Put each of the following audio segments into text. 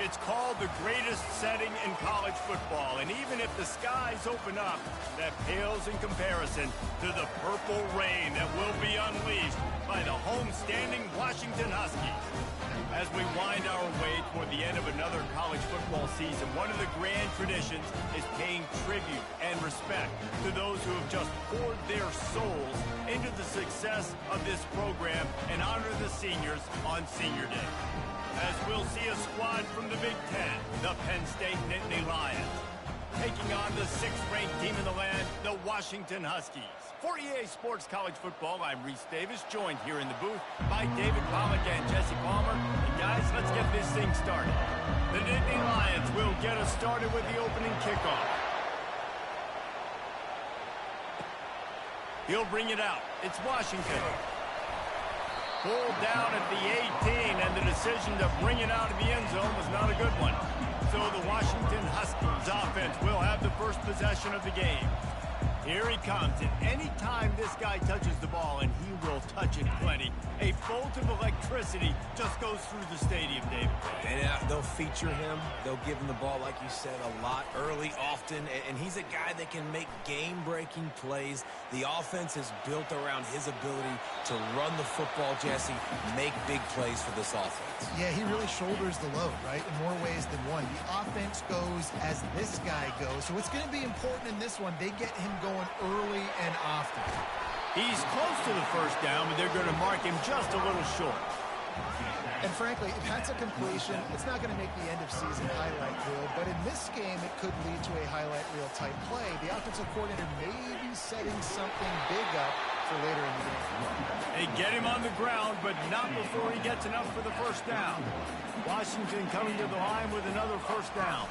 It's called the greatest setting in college football, and even if the skies open up, that pales in comparison to the purple rain that will be unleashed by the homestanding Washington Huskies. As we wind our way toward the end of another college football season, one of the grand traditions is paying tribute and respect to those who have just poured their souls into the success of this program and honor the seniors on Senior Day. As we'll see a squad from the Big Ten, the Penn State Nittany Lions, taking on the 6th-ranked team in the land, the Washington Huskies. For EA Sports College Football, I'm Reese Davis, joined here in the booth by David Pollack and Jesse Palmer. And guys, let's get this thing started. The Nittany Lions will get us started with the opening kickoff. He'll bring it out. It's Washington. Pulled down at the 18, and the decision to bring it out of the end zone was not a good one. So the Washington Huskies offense will have the first possession of the game. Here he comes, and anytime this guy touches the ball, and he will touch it plenty, a bolt of electricity just goes through the stadium, David. And they'll feature him. They'll give him the ball, like you said, a lot, early, often, and he's a guy that can make game-breaking plays. The offense is built around his ability to run the football, Jesse, make big plays for this offense. Yeah, he really shoulders the load, right, in more ways than one. The offense goes as this guy goes, so it's going to be important in this one. They get him going early and often. He's close to the first down, but they're going to mark him just a little short. And frankly, if that's a completion, it's not going to make the end-of-season highlight reel, but in this game, it could lead to a highlight reel type play. The offensive coordinator may be setting something big up for later in the game. They get him on the ground, but not before he gets enough for the first down. Washington coming to the line with another first down.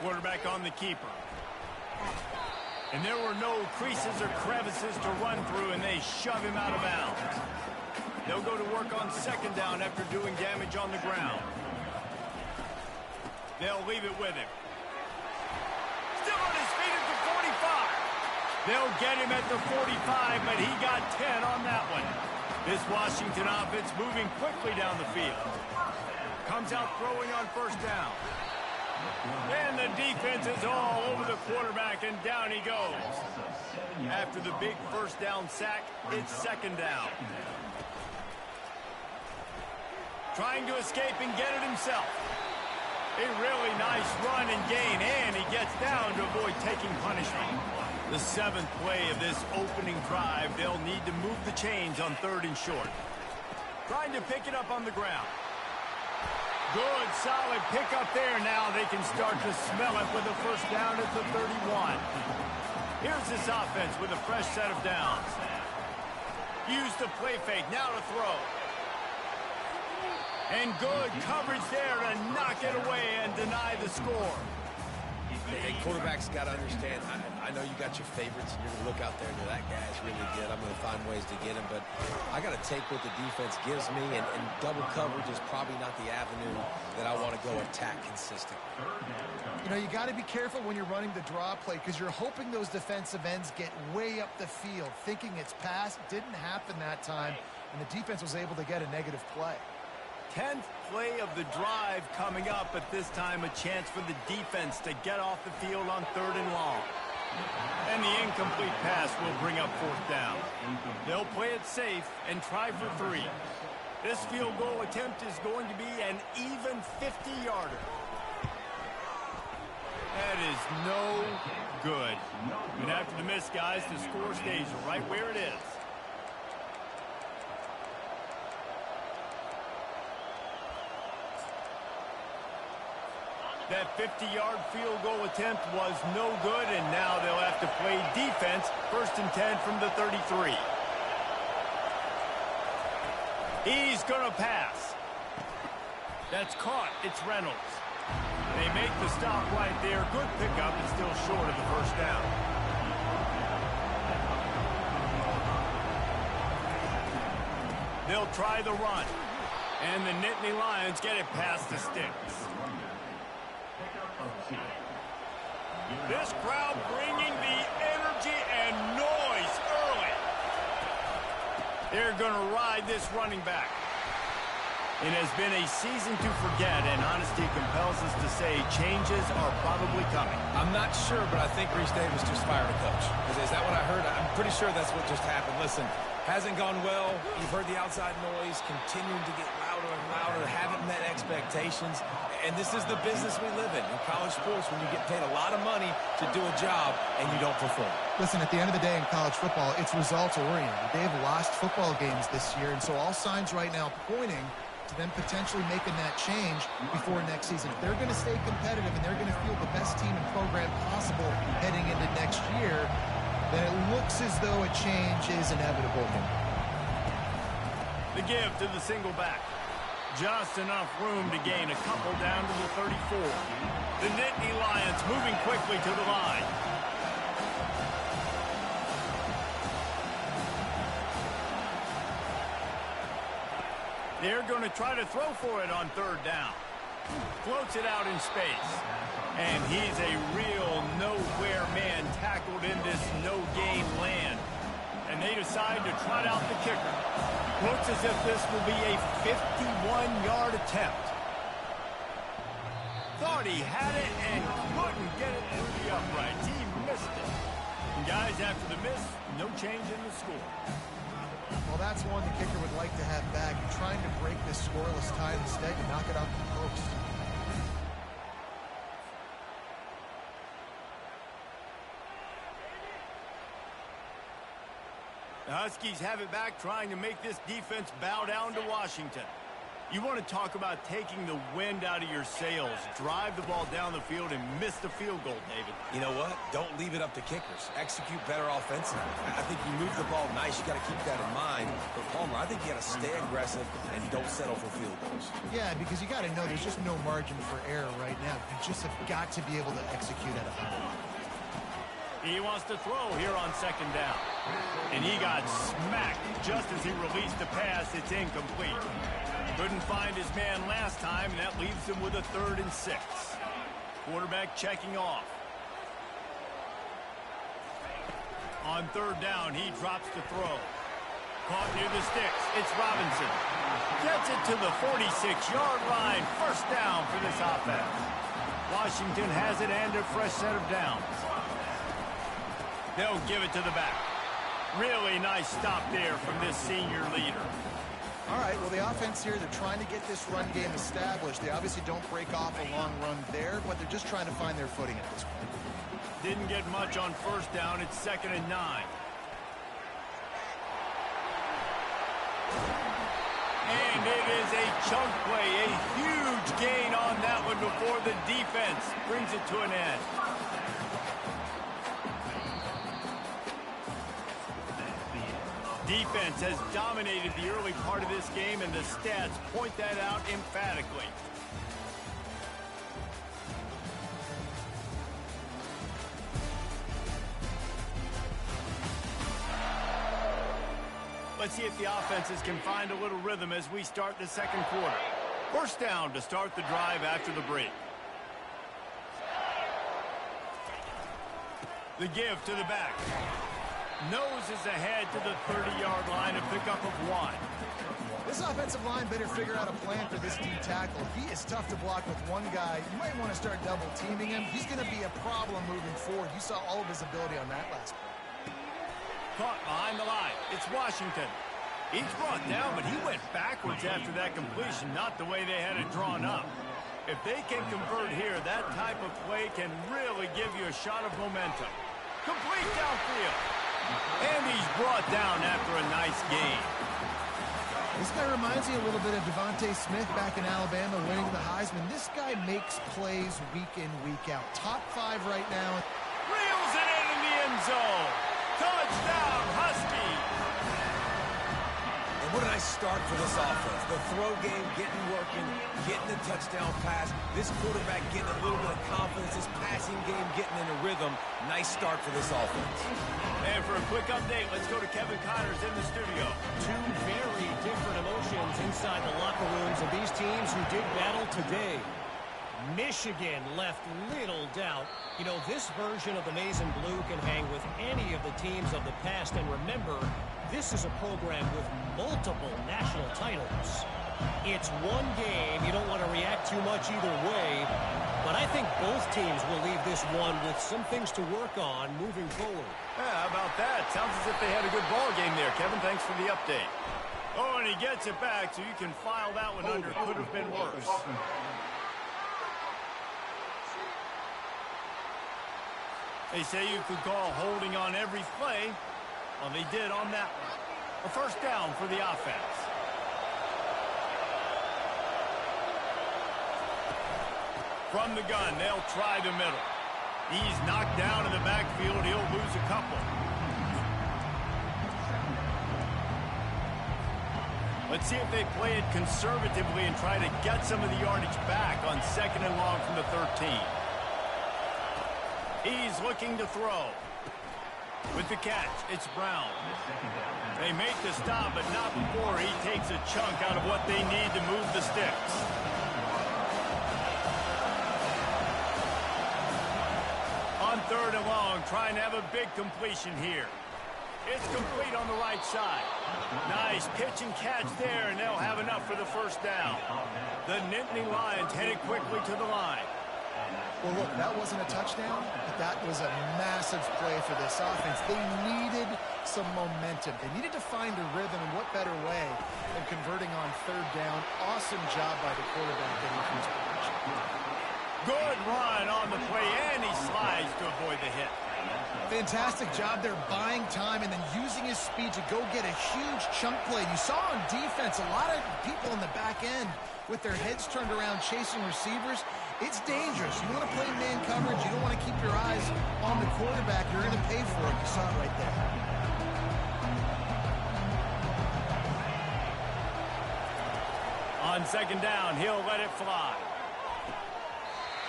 Quarterback on the keeper. And there were no creases or crevices to run through, and they shove him out of bounds. They'll go to work on second down after doing damage on the ground. They'll leave it with him. Still on his feet at the 45. They'll get him at the 45, but he got 10 on that one. This Washington offense moving quickly down the field. Comes out throwing on first down. And the defense is all over the quarterback, and down he goes. After the big first down sack, it's second down. Trying to escape and get it himself. A really nice run and gain, and he gets down to avoid taking punishment. The 7th play of this opening drive, they'll need to move the chains on 3rd and short. Trying to pick it up on the ground. Good, solid pickup there. Now they can start to smell it with a first down at the 31. Here's this offense with a fresh set of downs. Use the play fake, now to throw. And good coverage there to knock it away and deny the score. Hey, quarterbacks got to understand, I know you got your favorites, and you're going to look out there and go, that guy's really good. I'm going to find ways to get him, but I got to take what the defense gives me, and double coverage is probably not the avenue that I want to go attack consistently. You know, you got to be careful when you're running the draw play because you're hoping those defensive ends get way up the field, thinking it's pass. Didn't happen that time, and the defense was able to get a negative play. 10th play of the drive coming up, but this time a chance for the defense to get off the field on 3rd and long. And the incomplete pass will bring up 4th down. They'll play it safe and try for 3. This field goal attempt is going to be an even 50-yarder. That is no good. And after the miss, guys, the score stays right where it is. That 50-yard field goal attempt was no good, and now they'll have to play defense. 1st and 10 from the 33. He's going to pass. That's caught. It's Reynolds. They make the stop right there. Good pickup, and still short of the first down. They'll try the run. And the Nittany Lions get it past the sticks. This crowd bringing the energy and noise early. They're going to ride this running back. It has been a season to forget, and honesty compels us to say changes are probably coming. I'm not sure, but I think Reese Davis just fired a coach. Is that what I heard? I'm pretty sure that's what just happened. Listen, hasn't gone well. You've heard the outside noise, continuing to get louder and louder, haven't met expectations. And this is the business we live in college sports, when you get paid a lot of money to do a job and you don't perform. Listen, at the end of the day in college football, it's results-oriented. They have lost football games this year, and so all signs right now pointing to them potentially making that change before next season. If they're going to stay competitive and they're going to field the best team and program possible heading into next year, then it looks as though a change is inevitable here. The give to the single back. Just enough room to gain a couple down to the 34. The Nittany Lions moving quickly to the line. They're going to try to throw for it on third down. Floats it out in space. And he's a real nowhere man tackled in this no-gain land. And they decide to trot out the kicker. Looks as if this will be a 51-yard attempt. Thought he had it and couldn't get it to the uprights. He missed it. And guys, after the miss, no change in the score. Well, that's one the kicker would like to have back. You're trying to break this scoreless tie. Instead, you knock it off the post. The Huskies have it back, trying to make this defense bow down to Washington. You want to talk about taking the wind out of your sails. Drive the ball down the field and miss the field goal, David. You know what? Don't leave it up to kickers. Execute better offensively. I think you move the ball nice. You got to keep that in mind. But Palmer, I think you got to stay aggressive and don't settle for field goals. Yeah, because you got to know there's just no margin for error right now. You just have got to be able to execute at a high level. He wants to throw here on second down. And he got smacked just as he released the pass. It's incomplete. Couldn't find his man last time, and that leaves him with a 3rd and 6. Quarterback checking off. On third down, he drops to throw. Caught near the sticks. It's Robinson. Gets it to the 46-yard line. First down for this offense. Washington has it and a fresh set of downs. They'll give it to the back. Really nice stop there from this senior leader. All right, well, the offense here, they're trying to get this run game established. They obviously don't break off a long run there, but they're just trying to find their footing at this point. Didn't get much on first down. It's 2nd and 9. And it is a chunk play, a huge gain on that one before the defense brings it to an end. Defense has dominated the early part of this game, and the stats point that out emphatically. Let's see if the offenses can find a little rhythm as we start the second quarter. First down to start the drive after the break. The give to the back. Noses ahead to the 30-yard line, a pickup of 1. This offensive line better figure out a plan for this D tackle. He is tough to block with one guy. You might want to start double teaming him. He's going to be a problem moving forward. You saw all of his ability on that last play. Caught behind the line. It's Washington. He's brought down, but he went backwards after that completion, not the way they had it drawn up. If they can convert here, that type of play can really give you a shot of momentum. Complete downfield. And he's brought down after a nice gain. This guy reminds me a little bit of Devontae Smith back in Alabama winning the Heisman. This guy makes plays week in, week out. Top 5 right now. Reels it in the end zone. Touchdown, Husky. And what a nice start for this offense. The throw game getting working, getting the touchdown pass. This quarterback getting a little bit of confidence. This passing game getting in a rhythm. Nice start for this offense. And for a quick update, let's go to Kevin Connors in the studio. Two very different emotions inside the locker rooms of these teams who did battle today. Michigan left little doubt. You know, this version of the Maize and Blue can hang with any of the teams of the past. And remember, this is a program with multiple national titles. It's one game. You don't want to react too much either way. But I think both teams will leave this one with some things to work on moving forward. Yeah, how about that? Sounds as if they had a good ball game there, Kevin. Thanks for the update. Oh, and he gets it back, so you can file that one under. Could have been worse. They say you could call holding on every play. Well, they did on that one. A first down for the offense. From the gun, they'll try the middle. He's knocked down in the backfield. He'll lose a couple. Let's see if they play it conservatively and try to get some of the yardage back on 2nd and long from the 13. He's looking to throw. With the catch, it's Brown. They make the stop, but not before he takes a chunk out of what they need to move the sticks. On 3rd and long, trying to have a big completion here. It's complete on the right side. Nice pitch and catch there, and they'll have enough for the first down. The Nittany Lions headed quickly to the line. Well, look, that wasn't a touchdown, but that was a massive play for this offense. They needed some momentum. They needed to find a rhythm, and what better way than converting on 3rd down. Awesome job by the quarterback getting through his position. Good run on the play, and he slides to avoid the hit. Fantastic job there buying time and then using his speed to go get a huge chunk play. You saw on defense a lot of people in the back end with their heads turned around chasing receivers. It's dangerous. You want to play man coverage. You don't want to keep your eyes on the quarterback. You're going to pay for it. You saw it right there. On 2nd down, he'll let it fly.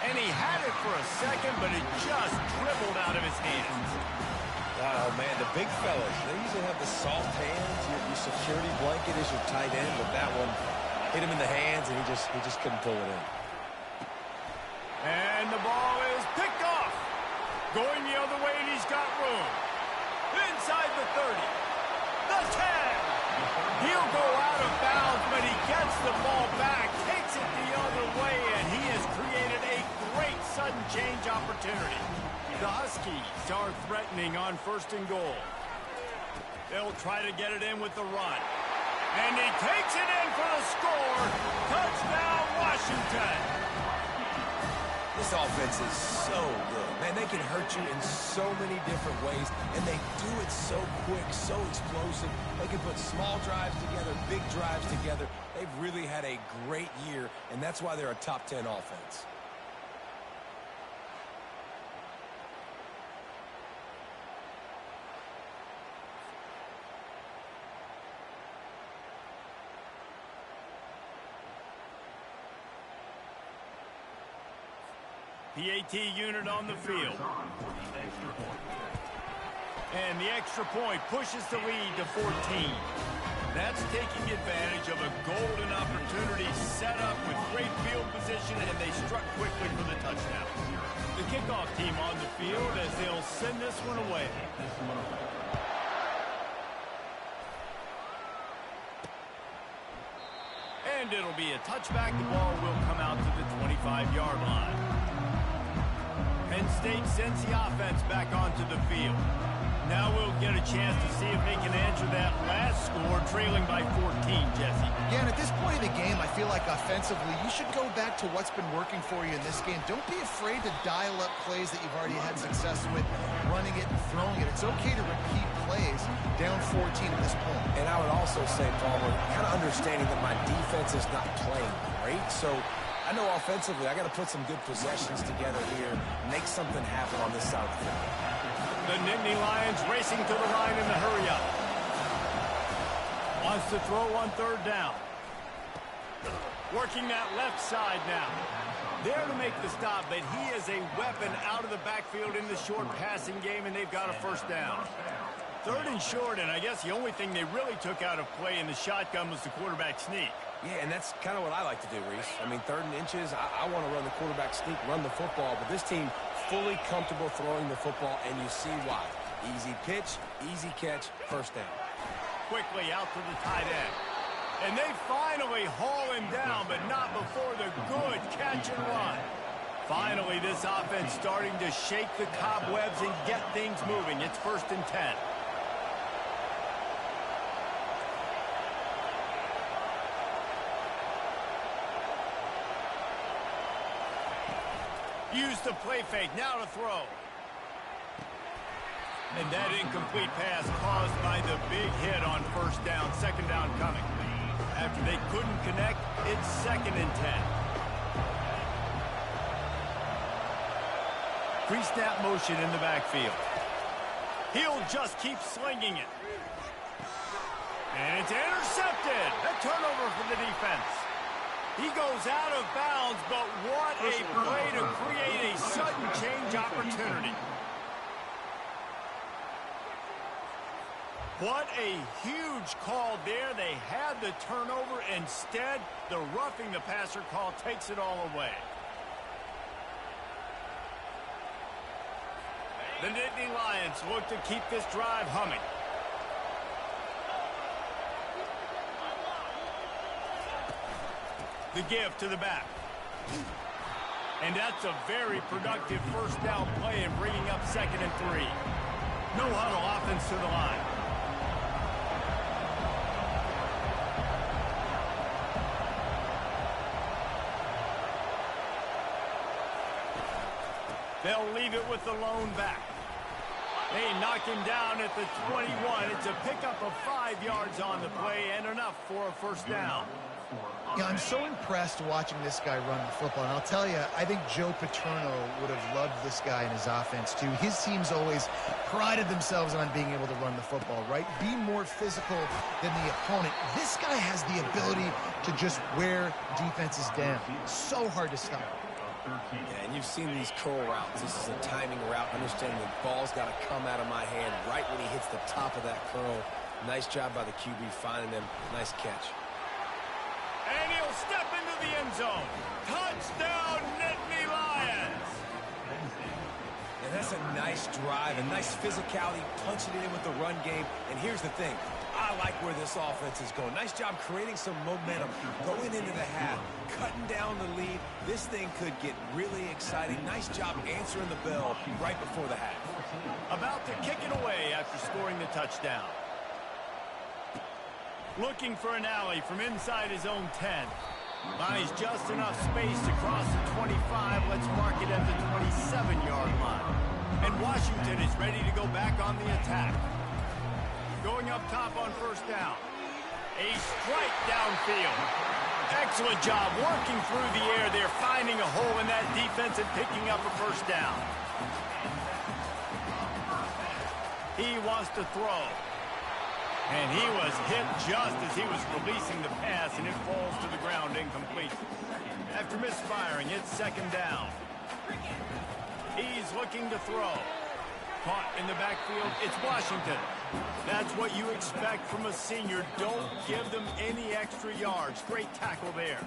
And he had it for a second, but it just dribbled out of his hands. Oh, man, the big fellas, they usually have the soft hands. Your security blanket is your tight end, but that one hit him in the hands, and he just couldn't pull it in. And the ball is picked off. Going the other way, and he's got room. Inside the 30. The 10. He'll go out of bounds, but he gets the ball back, takes it the other way, and he has created a great sudden change opportunity. The Huskies are threatening on 1st and goal. They'll try to get it in with the run. And he takes it in for the score. Touchdown, Washington. This offense is so good. Man, they can hurt you in so many different ways, and they do it so quick, so explosive. They can put small drives together, big drives together. They've really had a great year, and that's why they're a top 10 offense. PAT unit on the field. And the extra point pushes the lead to 14. That's taking advantage of a golden opportunity set up with great field position, and they struck quickly for the touchdown. The kickoff team on the field as they'll send this one away. And it'll be a touchback. The ball will come out to the 25-yard line. Penn State sends the offense back onto the field. Now we'll get a chance to see if they can answer that last score, trailing by 14, Jesse. Yeah, and at this point of the game, I feel like offensively, you should go back to what's been working for you in this game. Don't be afraid to dial up plays that you've already had success with, running it and throwing it. It's okay to repeat plays down 14 at this point. And I would also say, Palmer, kind of understanding that my defense is not playing great, so I know offensively I got to put some good possessions together here, make something happen on this side of the field. The Nittany Lions racing to the line in the hurry-up. Wants to throw on 3rd down. Working that left side now. There to make the stop, but he is a weapon out of the backfield in the short passing game, and they've got a first down. 3rd and short, and I guess the only thing they really took out of play in the shotgun was the quarterback sneak. Yeah, and that's kind of what I like to do, Reese. I mean, 3rd and inches, I want to run the quarterback sneak, run the football, but this team fully comfortable throwing the football, and you see why. Easy pitch, easy catch, first down. Quickly out to the tight end. And they finally haul him down, but not before the good catch and run. Finally, this offense starting to shake the cobwebs and get things moving. It's 1st and 10. Use the play fake, now to throw. And that incomplete pass caused by the big hit on 1st down, 2nd down coming. After they couldn't connect, it's 2nd and 10. Pre-snap motion in the backfield. He'll just keep slinging it. And it's intercepted. A turnover for the defense. He goes out of bounds, but what a play to create a sudden change opportunity. What a huge call there. They had the turnover. Instead, the roughing the passer call takes it all away. The Nittany Lions look to keep this drive humming. The give to the back. And that's a very productive 1st down play and bringing up 2nd and 3. No huddle offense to the line. They'll leave it with the lone back. They knock him down at the 21. It's a pickup of 5 yards on the play and enough for a 1st down. Yeah, I'm so impressed watching this guy run the football. And I'll tell you, I think Joe Paterno would have loved this guy in his offense, too. His teams always prided themselves on being able to run the football, right? Be more physical than the opponent. This guy has the ability to just wear defenses down. So hard to stop. Yeah, and you've seen these curl routes. This is a timing route. Understanding the ball's got to come out of my hand right when he hits the top of that curl. Nice job by the QB finding him. Nice catch. And he'll step into the end zone. Touchdown, Nittany Lions. And that's a nice drive, a nice physicality, punching it in with the run game. And here's the thing. I like where this offense is going. Nice job creating some momentum, going into the half, cutting down the lead. This thing could get really exciting. Nice job answering the bell right before the half. About to kick it away after scoring the touchdown. Looking for an alley from inside his own 10. Buys just enough space to cross the 25. Let's mark it at the 27-yard line. And Washington is ready to go back on the attack. Going up top on 1st down. A strike downfield. Excellent job working through the air. They're finding a hole in that defense and picking up a 1st down. He wants to throw. And he was hit just as he was releasing the pass, and it falls to the ground incomplete. After misfiring, it's 2nd down. He's looking to throw. Caught in the backfield, it's Washington. That's what you expect from a senior. Don't give them any extra yards. Great tackle there.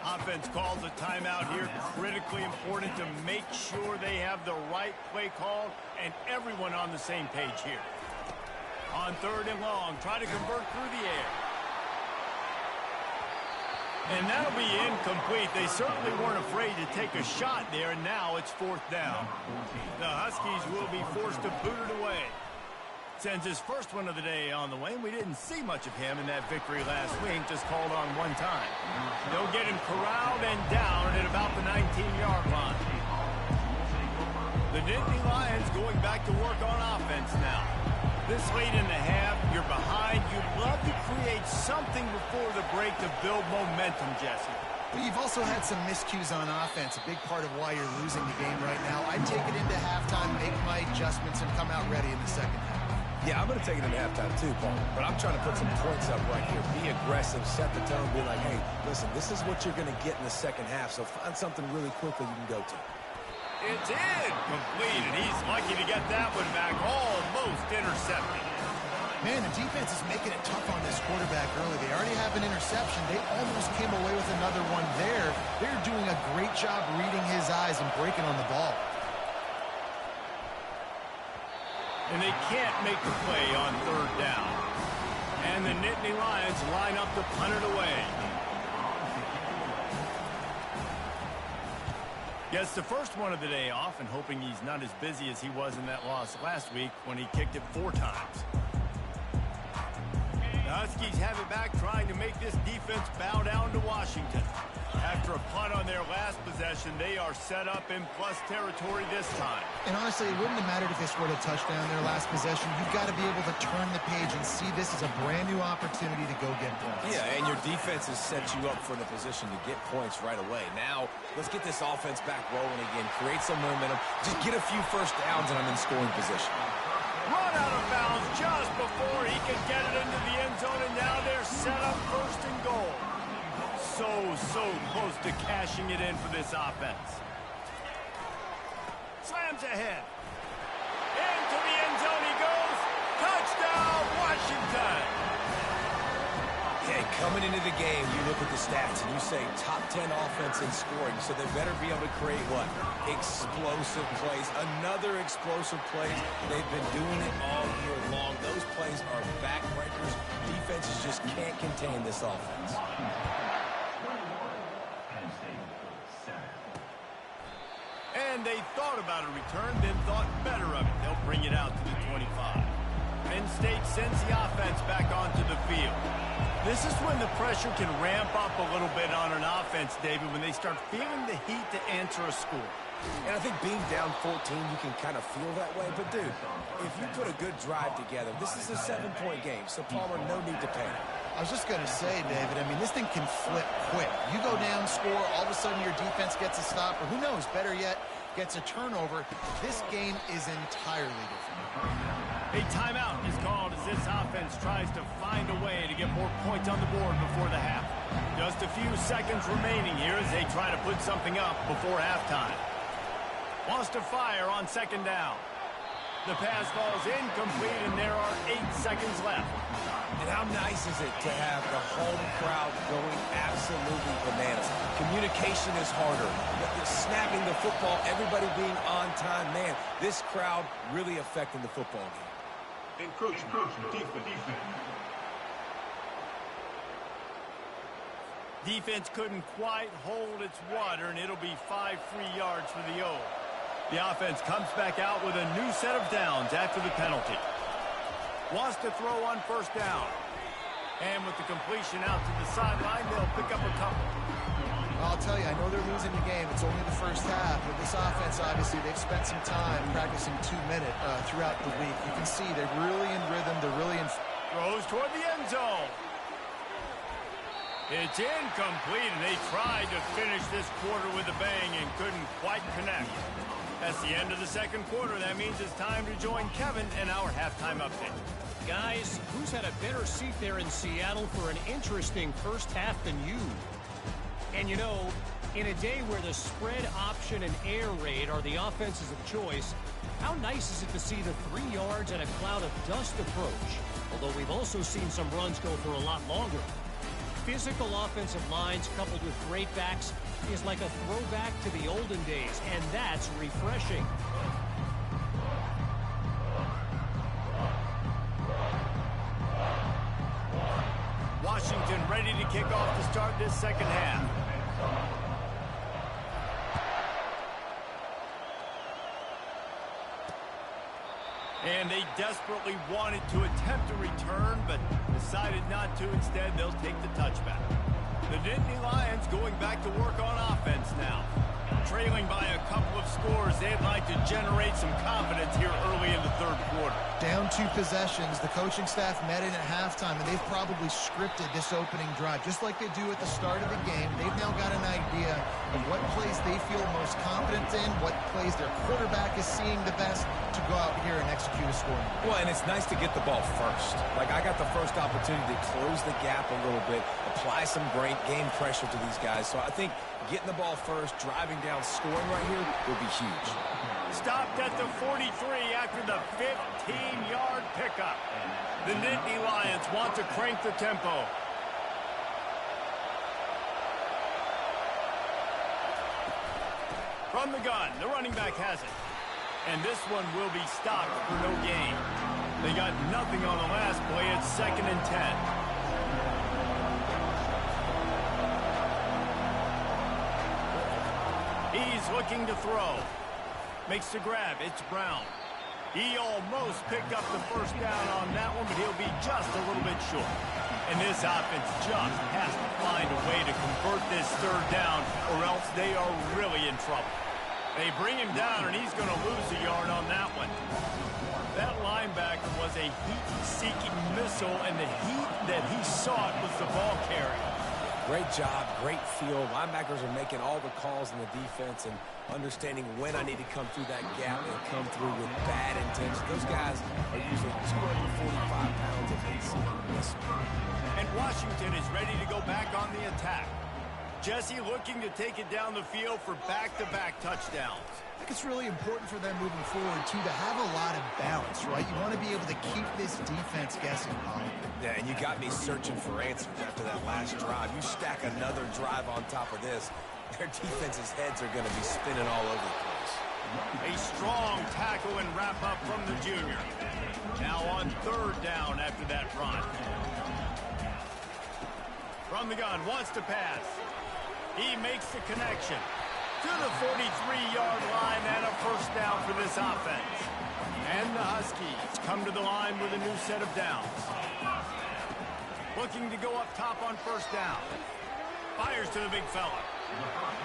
Offense calls a timeout here. Critically important to make sure they have the right play call and everyone on the same page here. On 3rd and long, try to convert through the air. And that'll be incomplete. They certainly weren't afraid to take a shot there, and now it's 4th down. The Huskies will be forced to boot it away. Sends his first one of the day on the way, and we didn't see much of him in that victory last week, just called on one time. They'll get him corralled and down at about the 19-yard line. The Nittany Lions going back to work on offense now. This late in the half, you're behind. You'd love to create something before the break to build momentum, Jesse. But you've also had some miscues on offense, a big part of why you're losing the game right now. I'd take it into halftime, make my adjustments, and come out ready in the 2nd half. Yeah, I'm going to take it into halftime too, Paul. But I'm trying to put some points up right here. Be aggressive, set the tone, be like, hey, listen, this is what you're going to get in the 2nd half, so find something really quickly you can go to. It's incomplete, and he's lucky to get that one back, almost intercepted. Man, the defense is making it tough on this quarterback early. They already have an interception. They almost came away with another one there. They're doing a great job reading his eyes and breaking on the ball. And they can't make the play on 3rd down. And the Nittany Lions line up to punt it away. Gets the first one of the day off and hoping he's not as busy as he was in that loss last week when he kicked it 4 times. The Huskies have it back, trying to make this defense bow down to Washington. After a punt on their last possession, they are set up in plus territory this time. And honestly, it wouldn't have mattered if they scored a touchdown their last possession. You've got to be able to turn the page and see this as a brand new opportunity to go get points. Yeah, and your defense has set you up for the position to get points right away. Now, let's get this offense back rolling again. Create some momentum. Just get a few first downs, and I'm in scoring position. Run out of bounds just before he can get it into the end zone, and now they're set up first and goal. So close to cashing it in for this offense. Slams ahead. Into the end zone he goes. Touchdown, Washington! Okay, coming into the game, you look at the stats and you say top 10 offense in scoring, so they better be able to create what? Explosive plays. Another explosive plays. They've been doing it all year long. Those plays are backbreakers. Defenses just can't contain this offense. And they thought about a return, then thought better of it. They'll bring it out to the 25. Penn State sends the offense back onto the field. This is when the pressure can ramp up a little bit on an offense, David, when they start feeling the heat to answer a score. And I think being down 14, you can kind of feel that way. But, dude, if you put a good drive together, this is a 7-point game. So, Palmer, no need to panic. I was just going to say, David, I mean, this thing can flip quick. You go down, score, all of a sudden your defense gets a stop, or who knows, better yet, gets a turnover. This game is entirely different. A timeout is called as this offense tries to find a way to get more points on the board before the half. Just a few seconds remaining here as they try to put something up before halftime. Wants to fire on second down. The pass falls incomplete, and there are 8 seconds left. And how nice is it to have the home crowd going absolutely bananas? Communication is harder. The snapping the football, everybody being on time. Man, this crowd really affecting the football game. Encroaching defense. Defense couldn't quite hold its water, and it'll be 5 free yards for the O. The offense comes back out with a new set of downs after the penalty. Wants to throw on first down. And with the completion out to the sideline, they'll pick up a couple. I'll tell you, I know they're losing the game. It's only the first half, but this offense, obviously, they've spent some time practicing 2-minute throughout the week. You can see they're really in rhythm. They're really in... Throws toward the end zone. It's incomplete, and they tried to finish this quarter with a bang and couldn't quite connect. That's the end of the second quarter. That means it's time to join Kevin in our halftime update. Guys, who's had a better seat there in Seattle for an interesting first half than you? And you know, in a day where the spread option and air raid are the offenses of choice, how nice is it to see the 3 yards and a cloud of dust approach? Although we've also seen some runs go for a lot longer. Physical offensive lines coupled with great backs is like a throwback to the olden days, and that's refreshing. Washington ready to kick off to start this second half. And they desperately wanted to attempt a return, but decided not to. Instead, they'll take the touchback. The Nittany Lions going back to work on offense now. Trailing by a couple of scores, they'd like to generate some confidence here early in the third quarter. Down 2 possessions, the coaching staff met in at halftime, and they've probably scripted this opening drive. Just like they do at the start of the game, they've now got an idea of what plays they feel most confident in, what plays their quarterback is seeing the best to go out here and execute a score. Well, and it's nice to get the ball first. Like, I got the first opportunity to close the gap a little bit, apply some great game pressure to these guys. So I think getting the ball first, driving down, scoring right here will be huge. Stopped at the 43 after the 15-yard pickup. The Nittany Lions want to crank the tempo. From the gun, the running back has it. And this one will be stopped for no gain. They got nothing on the last play. It's 2nd and 10. He's looking to throw. Makes the grab. It's Brown. He almost picked up the first down on that one, but he'll be just a little bit short. And this offense just has to find a way to convert this 3rd down, or else they are really in trouble. They bring him down, and he's going to lose a yard on that one. That linebacker was a heat-seeking missile, and the heat that he sought was the ball carrier. Great job, great feel. Linebackers are making all the calls in the defense and understanding when I need to come through that gap and come through with bad intentions. Those guys are usually 245 pounds of AC. And Washington is ready to go back on the attack. Jesse looking to take it down the field for back-to-back touchdowns. I think it's really important for them moving forward, too, to have a lot of balance, right? You want to be able to keep this defense guessing, Paul. Yeah, and you got me searching for answers after that last drive. You stack another drive on top of this, their defense's heads are going to be spinning all over the place. A strong tackle and wrap-up from the junior. Now on 3rd down after that run. From the gun, wants to pass. He makes the connection to the 43-yard line and a first down for this offense. And the Huskies come to the line with a new set of downs. Looking to go up top on 1st down. Fires to the big fella.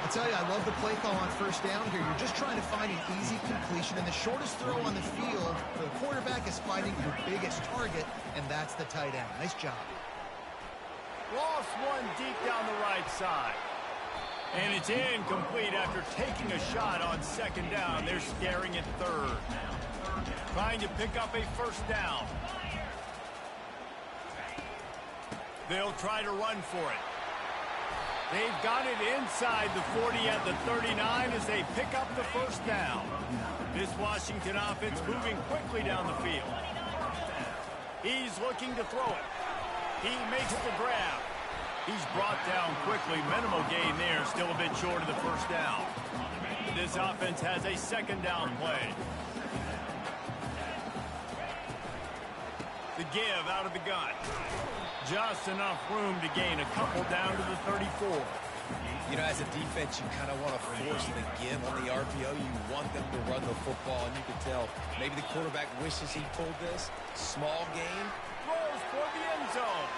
I'll tell you, I love the play call on 1st down here. You're just trying to find an easy completion, and the shortest throw on the field for the quarterback is finding your biggest target, and that's the tight end. Nice job. Lost one deep down the right side. And it's incomplete after taking a shot on 2nd down. They're scaring at 3rd. Trying to pick up a 1st down. They'll try to run for it. They've got it inside the 40 at the 39 as they pick up the 1st down. This Washington offense moving quickly down the field. He's looking to throw it. He makes the grab. He's brought down quickly. Minimal gain there. Still a bit short of the 1st down. This offense has a 2nd down play. The give out of the gun. Just enough room to gain a couple down to the 34. You know, as a defense, you kind of want to force the give on the RPO. You want them to run the football, and you can tell maybe the quarterback wishes he pulled this. Small gain. Throws for the end zone.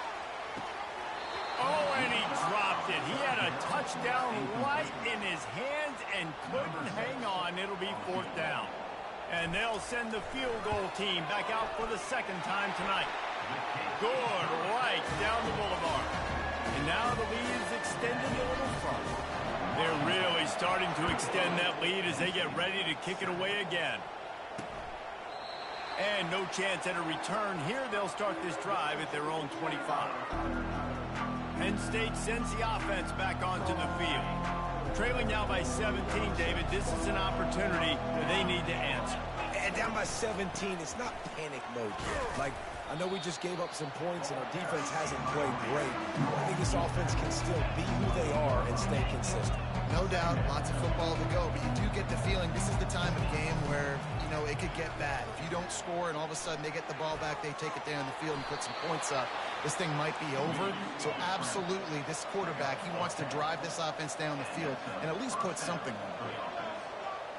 Oh, and he dropped it. He had a touchdown right in his hands and couldn't hang on. It'll be 4th down. And they'll send the field goal team back out for the 2nd time tonight. Good right down the boulevard. And now the lead is extended a little further. They're really starting to extend that lead as they get ready to kick it away again. And no chance at a return here. They'll start this drive at their own 25. Penn State sends the offense back onto the field. Trailing now by 17, David. This is an opportunity that they need to answer. And down by 17, it's not panic mode yet. Like, I know we just gave up some points and our defense hasn't played great. I think this offense can still be who they are and stay consistent. No doubt, lots of football to go, but you do get the feeling this is the time of game where, you know, it could get bad. If you don't score and all of a sudden they get the ball back, they take it down the field and put some points up, this thing might be over. So absolutely, this quarterback, he wants to drive this offense down the field and at least put something on it.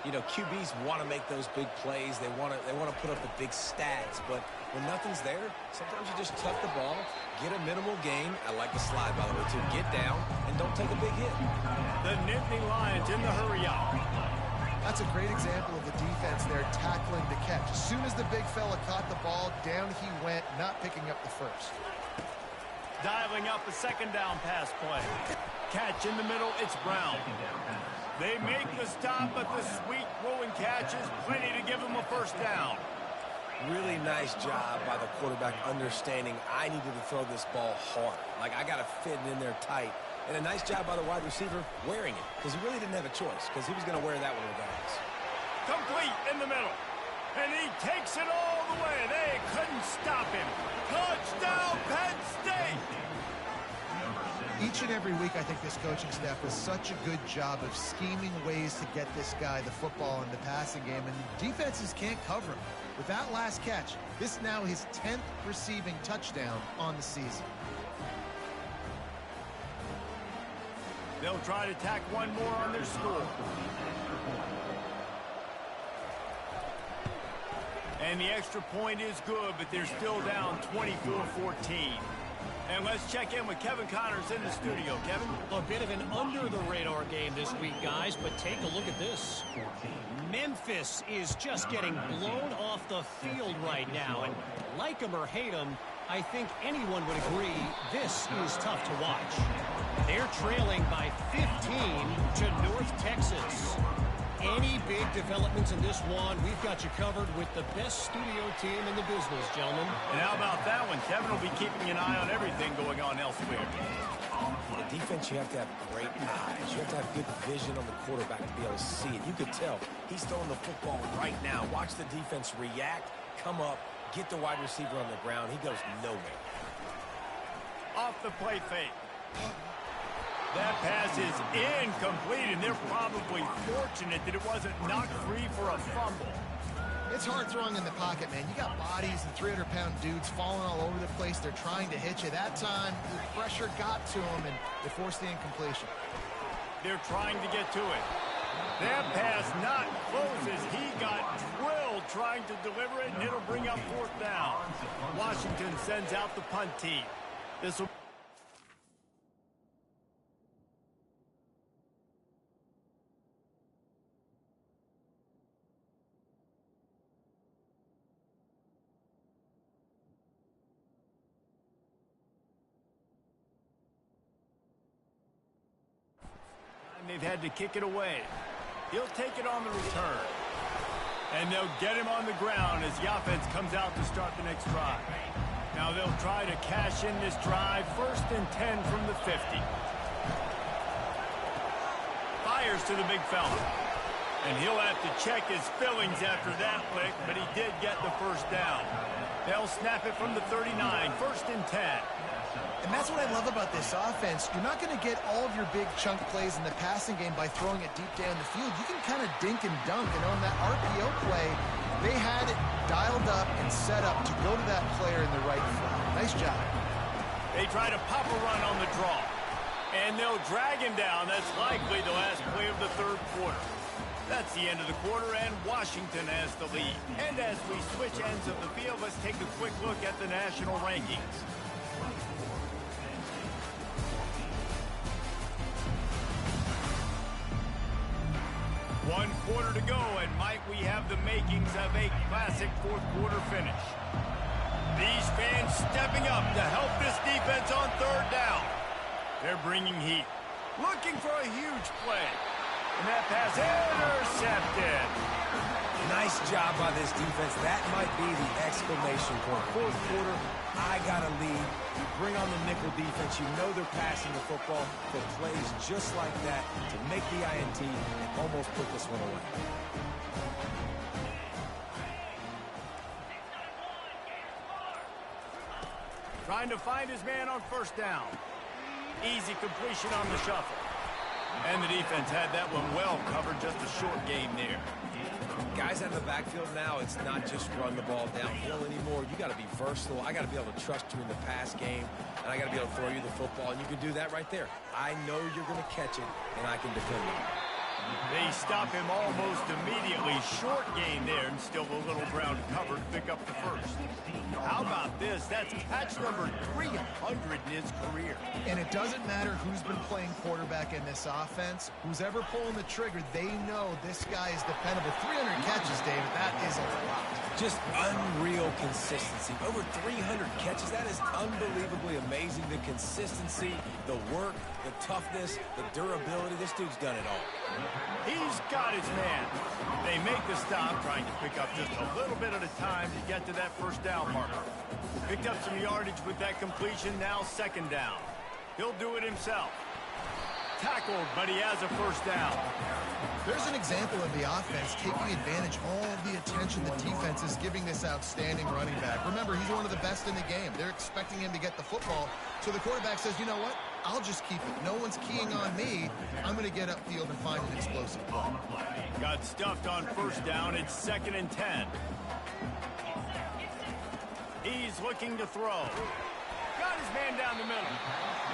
You know, QBs want to make those big plays. They want to put up the big stats, but when nothing's there, sometimes you just tuck the ball, get a minimal gain. I like the slide, by the way, too. Get down and don't take a big hit. The Nittany Lions in the hurry-up. That's a great example of the defense there tackling the catch. As soon as the big fella caught the ball, down he went, not picking up the first. Dialing up a 2nd down pass play. Catch in the middle, it's Brown. They make the stop, but the sweet throwing catch is plenty to give them a 1st down. Really nice job by the quarterback understanding I needed to throw this ball hard. Like, I got to fit it in there tight. And a nice job by the wide receiver wearing it, because he really didn't have a choice, because he was going to wear that one regardless. Complete in the middle. And he takes it all the way. They couldn't stop him. Touchdown, Penn State! Each and every week, I think this coaching staff does such a good job of scheming ways to get this guy the football in the passing game, and defenses can't cover him. With that last catch, this is now his 10th receiving touchdown on the season. They'll try to tack one more on their score. And the extra point is good, but they're still down 24-14. And let's check in with Kevin Connors in the studio. Kevin? A bit of an under-the-radar game this week, guys, but take a look at this. Memphis is just getting blown off the field right now. And like him or hate him, I think anyone would agree this is tough to watch. They're trailing by 15 to North Texas. Any big developments in this one, we've got you covered with the best studio team in the business, gentlemen. And how about that one? Kevin will be keeping an eye on everything going on elsewhere. For the defense, you have to have great eyes. You have to have good vision on the quarterback to be able to see it. You could tell he's throwing the football right now. Watch the defense react, come up, get the wide receiver on the ground. He goes nowhere. Off the play fake. That pass is incomplete, and they're probably fortunate that it wasn't knocked free for a fumble. It's hard throwing in the pocket, man. You got bodies and 300-pound dudes falling all over the place. They're trying to hit you. That time, the pressure got to them, and they forced the incompletion. They're trying to get to it. That pass not close as he got drilled trying to deliver it, and it'll bring up fourth down. Washington sends out the punt team. This will... They've had to kick it away. He'll take it on the return. And they'll get him on the ground as the offense comes out to start the next drive. Now they'll try to cash in this drive. 1st and 10 from the 50. Fires to the big fella. And he'll have to check his fillings after that flick, but he did get the first down. They'll snap it from the 39. 1st and 10. And that's what I love about this offense. You're not going to get all of your big chunk plays in the passing game by throwing it deep down the field. You can kind of dink and dunk. And on that RPO play, they had it dialed up and set up to go to that player in the right front. Nice job. They try to pop a run on the draw. And they'll drag him down. That's likely the last play of the third quarter. That's the end of the quarter, and Washington has the lead. And as we switch ends of the field, let's take a quick look at the national rankings. One quarter to go, and might we have the makings of a classic fourth quarter finish. These fans stepping up to help this defense on third down. They're bringing heat, looking for a huge play. And that pass intercepted. Nice job by this defense. That might be the exclamation point. Fourth quarter, I got a lead. You bring on the nickel defense. You know they're passing the football for plays just like that to make the INT and almost put this one away. Trying to find his man on first down. Easy completion on the shuffle. And the defense had that one well covered. Just a short game there. Guys out of the backfield now, it's not just run the ball downhill anymore. You got to be versatile. I got to be able to trust you in the pass game, and I got to be able to throw you the football, and you can do that right there. I know you're going to catch it, and I can defend it. They stop him almost immediately. Short gain there, and still a little ground covered. Pick up the first. How about this? That's catch number 300 in his career. And it doesn't matter who's been playing quarterback in this offense. Who's ever pulling the trigger, they know this guy is dependable. 300 catches, David, that is a lot. Just unreal consistency. Over 300 catches. That is unbelievably amazing. The consistency, the work, the toughness, the durability. This dude's done it all. He's got his man. They make the stop, trying to pick up just a little bit at a time to get to that first down marker. Picked up some yardage with that completion, now second down. He'll do it himself. Tackled, but he has a first down. There's an example of the offense taking advantage of all of the attention the defense is giving this outstanding running back. Remember, he's one of the best in the game. They're expecting him to get the football. So the quarterback says, you know what? I'll just keep it. No one's keying on me. I'm going to get upfield and find an explosive play. Got stuffed on first down. It's 2nd and 10. He's looking to throw. Got his man down the middle.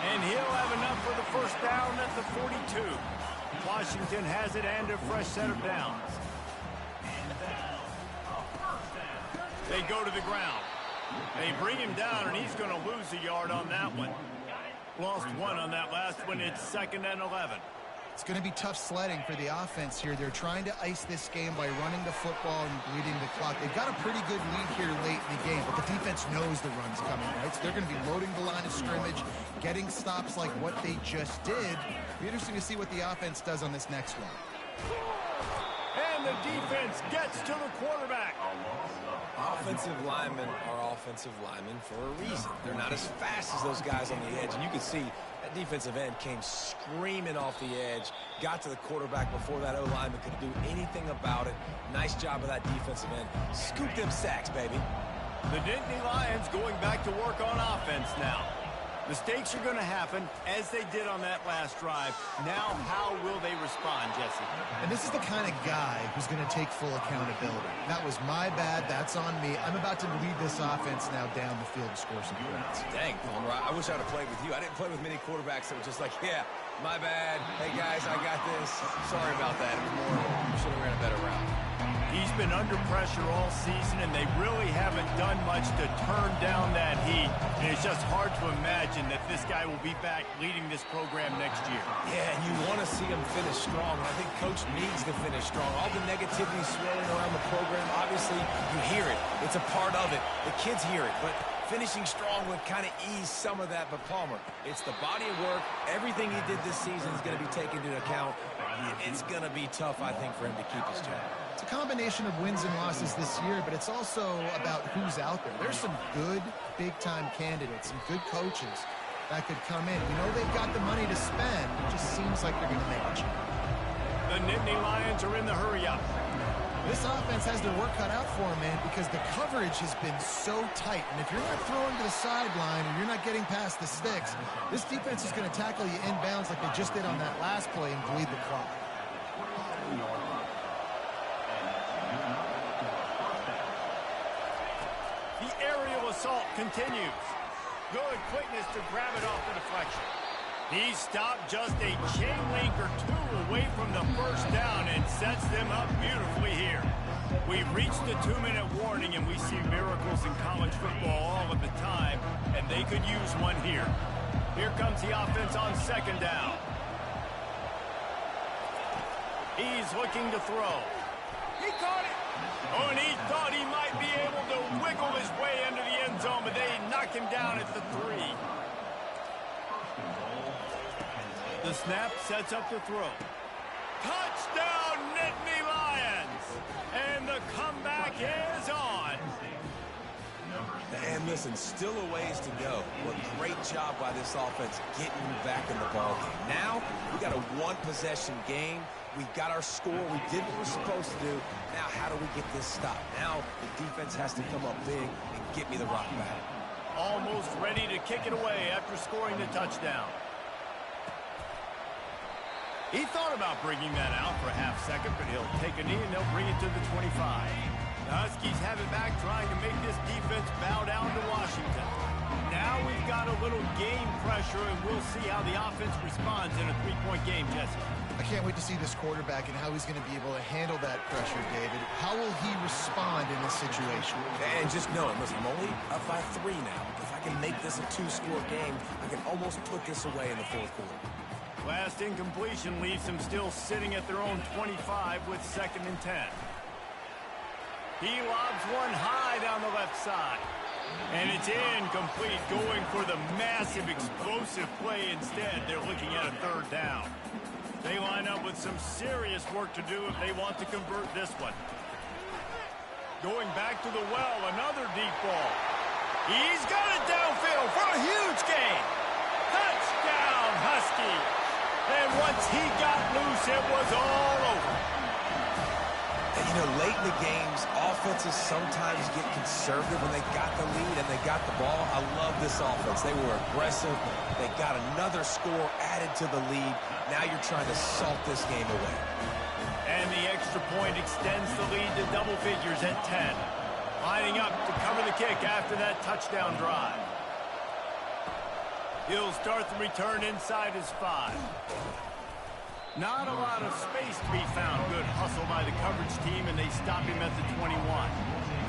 And he'll have enough for the first down at the 42. Washington has it and a fresh set of downs. They go to the ground. They bring him down, and he's going to lose a yard on that one. Lost 1 on that last one. It's 2nd and 11. It's going to be tough sledding for the offense here. They're trying to ice this game by running the football and bleeding the clock. They've got a pretty good lead here late in the game, but the defense knows the run's coming, right? So they're going to be loading the line of scrimmage, getting stops like what they just did. It'll be interesting to see what the offense does on this next one. And the defense gets to the quarterback. Offensive linemen are offensive linemen for a reason. They're not as fast as those guys on the edge. And you can see that defensive end came screaming off the edge, got to the quarterback before that O-lineman could do anything about it. Nice job of that defensive end. Scoop them sacks, baby. The Nittany Lions going back to work on offense now. Mistakes are going to happen, as they did on that last drive. Now, how will they respond, Jesse? And this is the kind of guy who's going to take full accountability. That was my bad. That's on me. I'm about to lead this offense now down the field to score some points. Dang, Palmer, I wish I'd have played with you. I didn't play with many quarterbacks that were just like, yeah, my bad. Hey, guys, I got this. Sorry about that. It was more, we should have ran a better route. He's been under pressure all season, and they really haven't done much to turn down that heat. And it's just hard to imagine that this guy will be back leading this program next year. Yeah, and you want to see him finish strong. And I think Coach needs to finish strong. All the negativity swirling around the program, obviously, you hear it. It's a part of it. The kids hear it, but finishing strong would kind of ease some of that. But Palmer, it's the body of work. Everything he did this season is going to be taken into account. It's going to be tough, I think, for him to keep his job. It's a combination of wins and losses this year, but it's also about who's out there. There's some good big-time candidates, some good coaches that could come in. You know they've got the money to spend. It just seems like they're going to make a change. The Nittany Lions are in the hurry-up. This offense has their work cut out for them, man, because the coverage has been so tight. And if you're not throwing to the sideline or you're not getting past the sticks, this defense is going to tackle you inbounds like they just did on that last play and bleed the clock. The aerial assault continues. Good quickness to grab it off the deflection. He stopped just a chain link or two away from the first down and sets them up beautifully here. We've reached the 2-minute warning, and we see miracles in college football all of the time, and they could use one here. Here comes the offense on 2nd down. He's looking to throw. He caught it. Oh, and he thought he might be able to wiggle his way into the end zone, but they knock him down at the 3. The snap sets up the throw. Touchdown, Nittany Lions! And the comeback is on. And listen, still a ways to go. What great job by this offense getting back in the ballgame. Now, we got a one-possession game. We got our score. We did what we're supposed to do. Now, how do we get this stopped? Now, the defense has to come up big and get me the rock back. Almost ready to kick it away after scoring the touchdown. He thought about bringing that out for a half second, but he'll take a knee and they'll bring it to the 25. The Huskies have it back, trying to make this defense bow down to Washington. Now we've got a little game pressure, and we'll see how the offense responds in a 3-point game, Jesse. I can't wait to see this quarterback and how he's going to be able to handle that pressure, David. How will he respond in this situation? And just knowing, listen, I'm only up by 3 now. If I can make this a 2-score game, I can almost put this away in the 4th quarter. Last incompletion leaves them still sitting at their own 25 with 2nd and 10. He lobs one high down the left side. And it's incomplete, going for the massive explosive play instead. They're looking at a 3rd down. They line up with some serious work to do if they want to convert this one. Going back to the well, another deep ball. He's got it downfield for a huge gain. Touchdown, Husky. And once he got loose, it was all over. And You know, late in the games, offenses sometimes get conservative when they got the lead and they got the ball. I love this offense. They were aggressive. They got another score added to the lead. Now you're trying to salt this game away. And the extra point extends the lead to double figures at 10. Lining up to cover the kick after that touchdown drive. He'll start the return inside his 5. Not a lot of space to be found. Good hustle by the coverage team, and they stop him at the 21.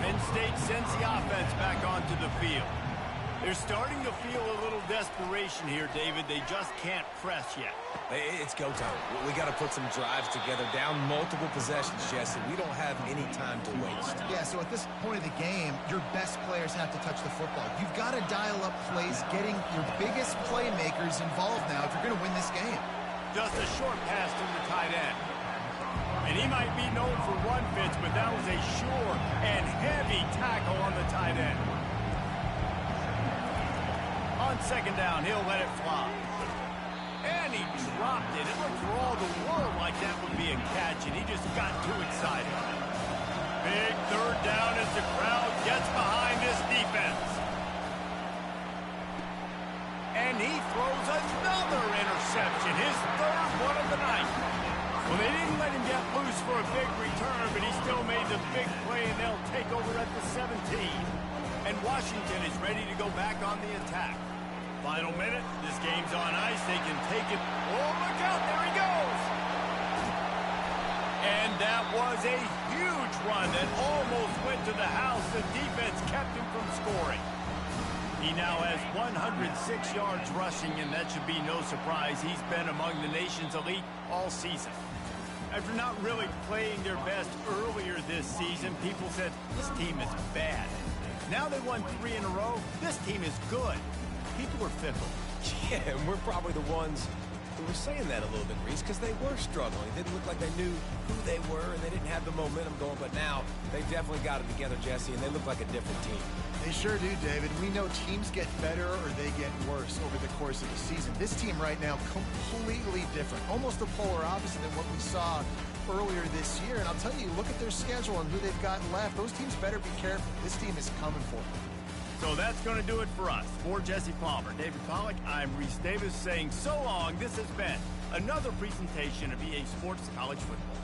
Penn State sends the offense back onto the field. They're starting to feel a little desperation here, David. They just can't press yet. It's go time. We got to put some drives together. Down multiple possessions, Jesse. We don't have any time to waste. Yeah, so at this point of the game, your best players have to touch the football. You've got to dial up plays, getting your biggest playmakers involved now if you're going to win this game. Just a short pass to the tight end. And he might be known for run fits, but that was a sure and heavy tackle on the tight end. On second down, he'll let it fly. And he dropped it. It looked for all the world like that would be a catch, and he just got too excited. Big third down as the crowd gets behind this defense. And he throws another interception, his third one of the night. Well, they didn't let him get loose for a big return, but he still made the big play, and they'll take over at the 17. And Washington is ready to go back on the attack. Final minute, this game's on ice, they can take it. Oh, look out, there he goes! And that was a huge run that almost went to the house. The defense kept him from scoring. He now has 106 yards rushing, and that should be no surprise. He's been among the nation's elite all season. After not really playing their best earlier this season, people said, this team is bad. Now they won 3 in a row. This team is good. People are fickle. Yeah, and we're probably the ones who were saying that a little bit, Reese, because they were struggling. It didn't look like they knew who they were, and they didn't have the momentum going. But now they've definitely got it together, Jesse, and they look like a different team. They sure do, David. We know teams get better or they get worse over the course of the season. This team right now, completely different. Almost the polar opposite than what we saw earlier this year. And I'll tell you, look at their schedule and who they've got left. Those teams better be careful. This team is coming for them. So that's going to do it for us. For Jesse Palmer, David Pollack, I'm Reese Davis saying so long. This has been another presentation of EA Sports College Football.